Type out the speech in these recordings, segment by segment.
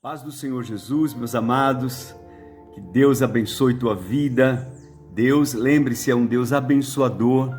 Paz do Senhor Jesus, meus amados, que Deus abençoe tua vida. Deus, lembre-se, é um Deus abençoador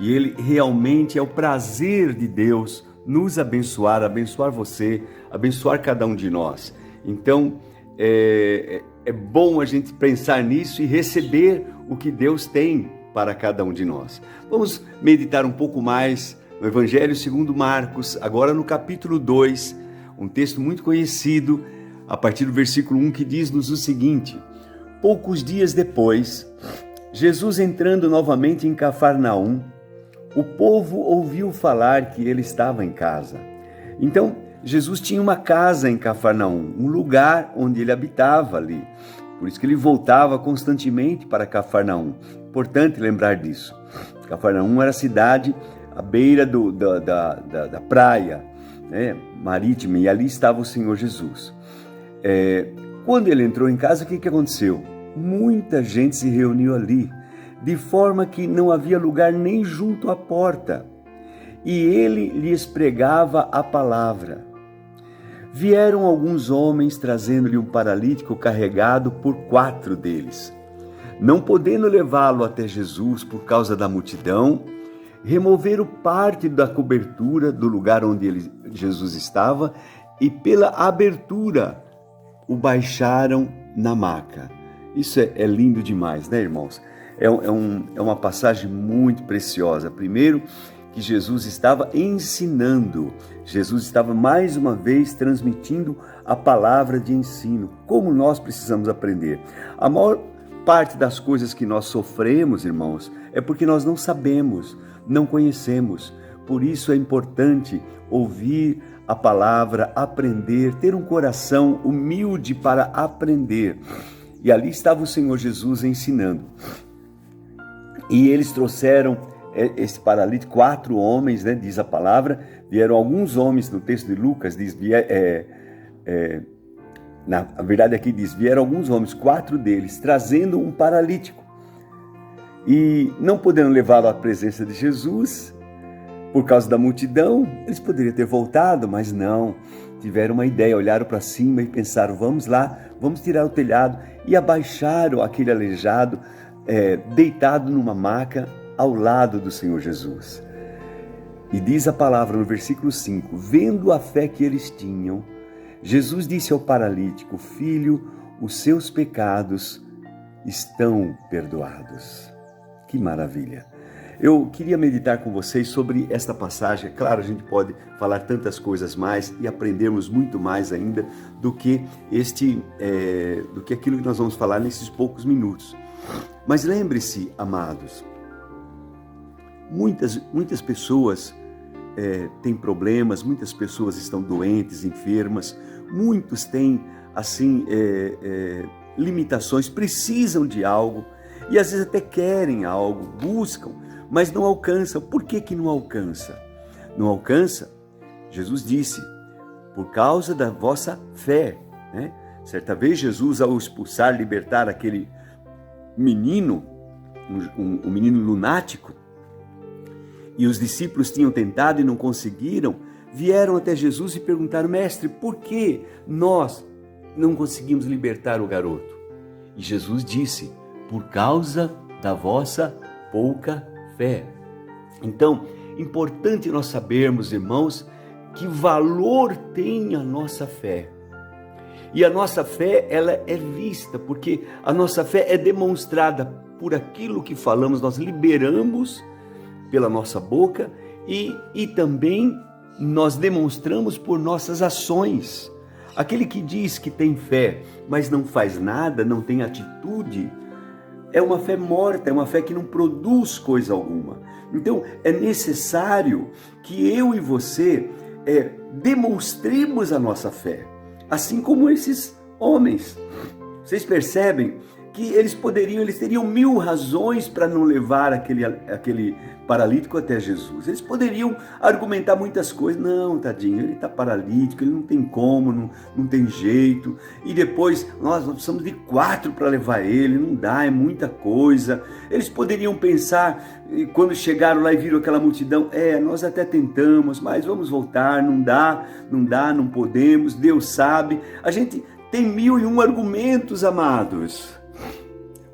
e Ele realmente é o prazer de Deus nos abençoar, abençoar você, abençoar cada um de nós. Então, é bom a gente pensar nisso e receber o que Deus tem para cada um de nós. Vamos meditar um pouco mais no Evangelho segundo Marcos, agora no capítulo 2, um texto muito conhecido, a partir do versículo 1, que diz-nos o seguinte: poucos dias depois, Jesus entrando novamente em Cafarnaum, o povo ouviu falar que ele estava em casa. Então, Jesus tinha uma casa em Cafarnaum, um lugar onde ele habitava ali. Por isso que ele voltava constantemente para Cafarnaum. Importante lembrar disso. Cafarnaum era a cidade à beira da praia, né, marítima, e ali estava o Senhor Jesus. Quando ele entrou em casa, o que aconteceu? Muita gente se reuniu ali, de forma que não havia lugar nem junto à porta, e ele lhes pregava a palavra. Vieram alguns homens trazendo-lhe um paralítico carregado por 4 deles. Não podendo levá-lo até Jesus por causa da multidão, removeram parte da cobertura do lugar onde Jesus estava e pela abertura o baixaram na maca. Isso é lindo demais, né, irmãos? É uma passagem muito preciosa. Primeiro, que Jesus estava ensinando. Jesus estava mais uma vez transmitindo a palavra de ensino. Como nós precisamos aprender. A maior parte das coisas que nós sofremos, irmãos, é porque nós não sabemos, não conhecemos. Por isso é importante ouvir a palavra, aprender, ter um coração humilde para aprender. E ali estava o Senhor Jesus ensinando. E eles trouxeram esse paralítico, 4 homens, né, diz a palavra. Vieram alguns homens, no texto de Lucas, diz, na verdade aqui diz, vieram alguns homens, 4 deles, trazendo um paralítico. E não podendo levá-lo à presença de Jesus, por causa da multidão, eles poderiam ter voltado, mas não. Tiveram uma ideia, olharam para cima e pensaram, vamos lá, vamos tirar o telhado. E abaixaram aquele aleijado, deitado numa maca, ao lado do Senhor Jesus. E diz a palavra no versículo 5, vendo a fé que eles tinham, Jesus disse ao paralítico, filho, os seus pecados estão perdoados. Que maravilha! Eu queria meditar com vocês sobre esta passagem. É claro, a gente pode falar tantas coisas mais e aprendermos muito mais ainda do que aquilo que nós vamos falar nesses poucos minutos. Mas lembre-se, amados, muitas pessoas têm problemas, muitas pessoas estão doentes, enfermas, muitos têm assim limitações, precisam de algo e às vezes até querem algo, buscam, mas não alcançam. Por que não alcança? Não alcança, Jesus disse, por causa da vossa fé, né? Certa vez Jesus, ao expulsar, libertar aquele menino, um menino lunático, e os discípulos tinham tentado e não conseguiram, vieram até Jesus e perguntaram, mestre, por que nós não conseguimos libertar o garoto? E Jesus disse, por causa da vossa pouca fé. Então, importante nós sabermos, irmãos, que valor tem a nossa fé. E a nossa fé, ela é vista, porque a nossa fé é demonstrada por aquilo que falamos, nós liberamos pela nossa boca e também nós demonstramos por nossas ações. Aquele que diz que tem fé, mas não faz nada, não tem atitude, é uma fé morta, é uma fé que não produz coisa alguma. Então, é necessário que eu e você demonstremos a nossa fé, assim como esses homens. Vocês percebem que eles teriam 1000 razões para não levar aquele paralítico até Jesus. Eles poderiam argumentar muitas coisas. Não, tadinho, ele está paralítico, ele não tem como, não tem jeito. E depois, nós precisamos de 4 para levar ele, não dá, é muita coisa. Eles poderiam pensar, quando chegaram lá e viram aquela multidão, nós até tentamos, mas vamos voltar, não dá, não podemos, Deus sabe. A gente tem 1001 argumentos, amados.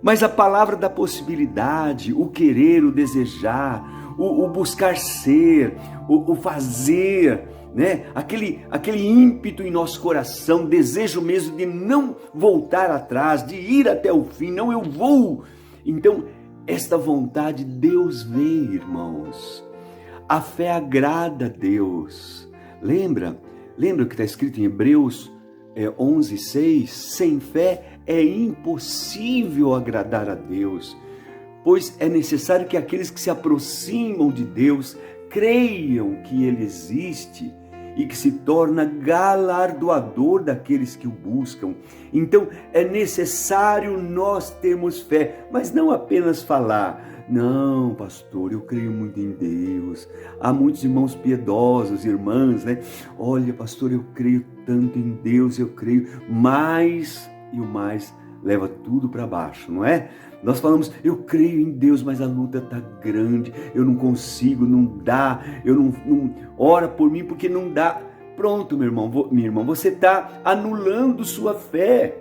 Mas a palavra da possibilidade, o querer, o desejar, o buscar ser, o fazer, né? Aquele ímpeto em nosso coração, desejo mesmo de não voltar atrás, de ir até o fim, não, eu vou. Então, esta vontade Deus vê, irmãos. A fé agrada a Deus. Lembra o que está escrito em Hebreus 11:6? Sem fé é impossível agradar a Deus, pois é necessário que aqueles que se aproximam de Deus creiam que Ele existe e que se torna galardoador daqueles que o buscam. Então é necessário nós termos fé, mas não apenas falar. Não, pastor, eu creio muito em Deus. Há muitos irmãos piedosos, irmãs, né? Olha, pastor, eu creio tanto em Deus, eu creio, mas... E o mais leva tudo para baixo, não é? Nós falamos, eu creio em Deus, mas a luta está grande, eu não consigo, não dá, eu não ora por mim porque não dá. Pronto, meu irmão, minha irmã, você está anulando sua fé.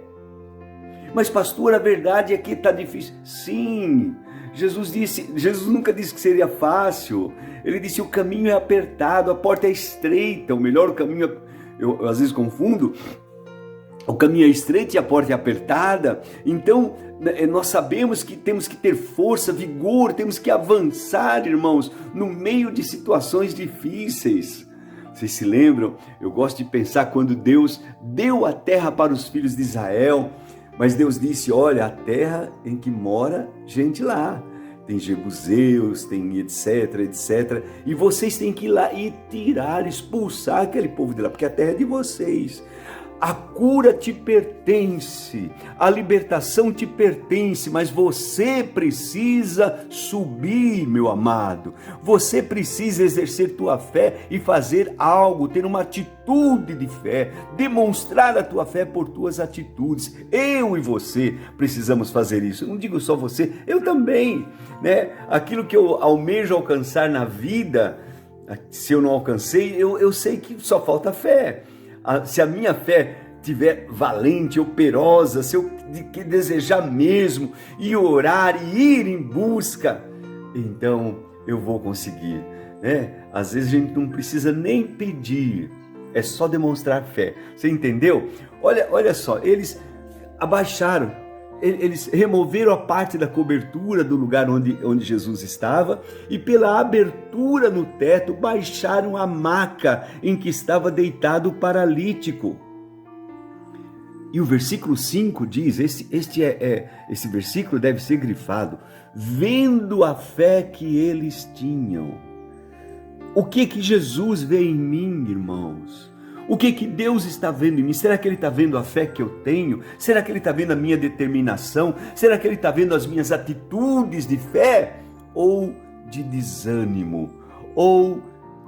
Mas pastor, a verdade é que está difícil. Sim, Jesus nunca disse que seria fácil. Ele disse, o caminho é apertado, a porta é estreita, o melhor caminho, eu às vezes confundo, o caminho é estreito e a porta é apertada. Então, nós sabemos que temos que ter força, vigor, temos que avançar, irmãos, no meio de situações difíceis. Vocês se lembram? Eu gosto de pensar quando Deus deu a terra para os filhos de Israel, mas Deus disse, olha, a terra em que mora gente lá. Tem jebuseus, tem etc, etc. E vocês têm que ir lá e tirar, expulsar aquele povo de lá, porque a terra é de vocês. A cura te pertence, a libertação te pertence, mas você precisa subir, meu amado. Você precisa exercer tua fé e fazer algo, ter uma atitude de fé, demonstrar a tua fé por tuas atitudes. Eu e você precisamos fazer isso. Eu não digo só você, eu também, né? Aquilo que eu almejo alcançar na vida, se eu não alcancei, eu sei que só falta fé. Se a minha fé estiver valente, operosa, se eu desejar mesmo e orar e ir em busca, então eu vou conseguir, né? Às vezes a gente não precisa nem pedir, é só demonstrar fé. Você entendeu? Olha só, eles abaixaram, eles removeram a parte da cobertura do lugar onde Jesus estava e pela abertura no teto baixaram a maca em que estava deitado o paralítico. E o versículo 5 diz, esse versículo deve ser grifado, vendo a fé que eles tinham. O que Jesus vê em mim, irmãos? O que Deus está vendo em mim? Será que Ele está vendo a fé que eu tenho? Será que Ele está vendo a minha determinação? Será que Ele está vendo as minhas atitudes de fé? Ou de desânimo? Ou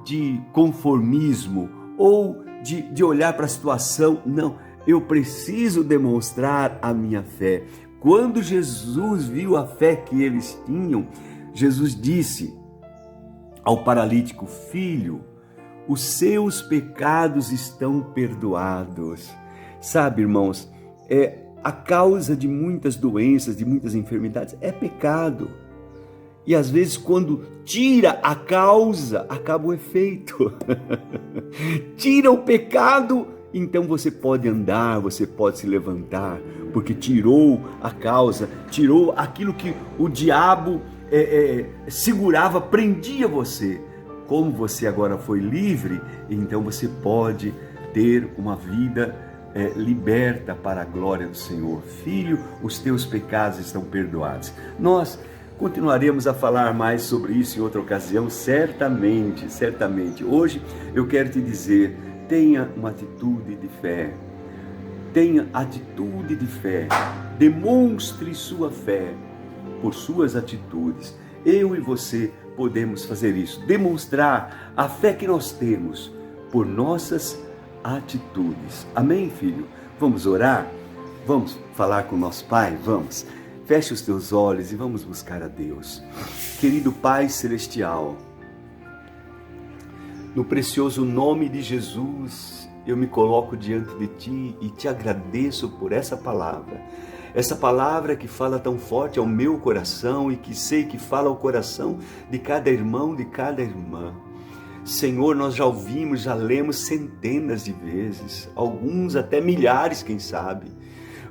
de conformismo? Ou de olhar para a situação? Não, eu preciso demonstrar a minha fé. Quando Jesus viu a fé que eles tinham, Jesus disse ao paralítico, filho, os seus pecados estão perdoados. Sabe, irmãos, a causa de muitas doenças, de muitas enfermidades é pecado. E às vezes quando tira a causa, acaba o efeito. Tira o pecado, então você pode andar, você pode se levantar, porque tirou a causa, tirou aquilo que o diabo segurava, prendia você. Como você agora foi livre, então você pode ter uma vida liberta para a glória do Senhor. Filho, os teus pecados estão perdoados. Nós continuaremos a falar mais sobre isso em outra ocasião, certamente, certamente. Hoje eu quero te dizer, tenha uma atitude de fé. Tenha atitude de fé. Demonstre sua fé por suas atitudes. Eu e você podemos fazer isso. Demonstrar a fé que nós temos por nossas atitudes. Amém, filho? Vamos orar? Vamos falar com o nosso Pai? Vamos. Feche os teus olhos e vamos buscar a Deus. Querido Pai Celestial, no precioso nome de Jesus, eu me coloco diante de Ti e Te agradeço por essa palavra que fala tão forte ao meu coração e que sei que fala ao coração de cada irmão, de cada irmã. Senhor, nós já ouvimos, já lemos centenas de vezes, alguns até milhares, quem sabe.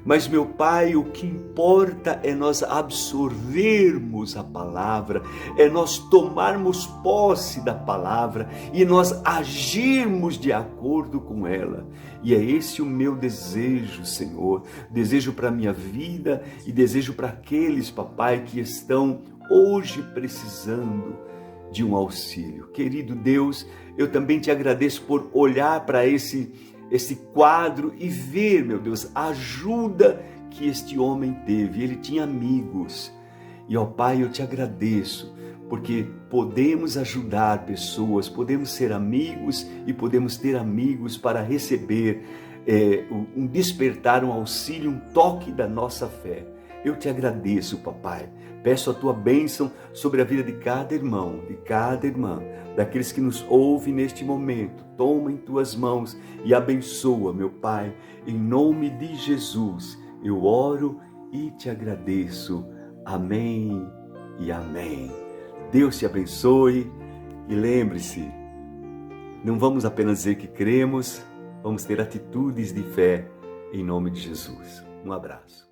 Mas, meu Pai, o que importa é nós absorvermos a palavra, é nós tomarmos posse da palavra e nós agirmos de acordo com ela. E é esse o meu desejo, Senhor, desejo para a minha vida e desejo para aqueles, papai, que estão hoje precisando de um auxílio. Querido Deus, eu também te agradeço por olhar para esse quadro e ver, meu Deus, a ajuda que este homem teve. Ele tinha amigos. E, ó Pai, eu te agradeço, porque podemos ajudar pessoas, podemos ser amigos e podemos ter amigos para receber um despertar, um auxílio, um toque da nossa fé. Eu te agradeço, papai. Peço a tua bênção sobre a vida de cada irmão, de cada irmã, daqueles que nos ouvem neste momento. Toma em tuas mãos e abençoa, meu Pai. Em nome de Jesus, eu oro e te agradeço. Amém e amém. Deus te abençoe e lembre-se, não vamos apenas dizer que cremos, vamos ter atitudes de fé em nome de Jesus. Um abraço.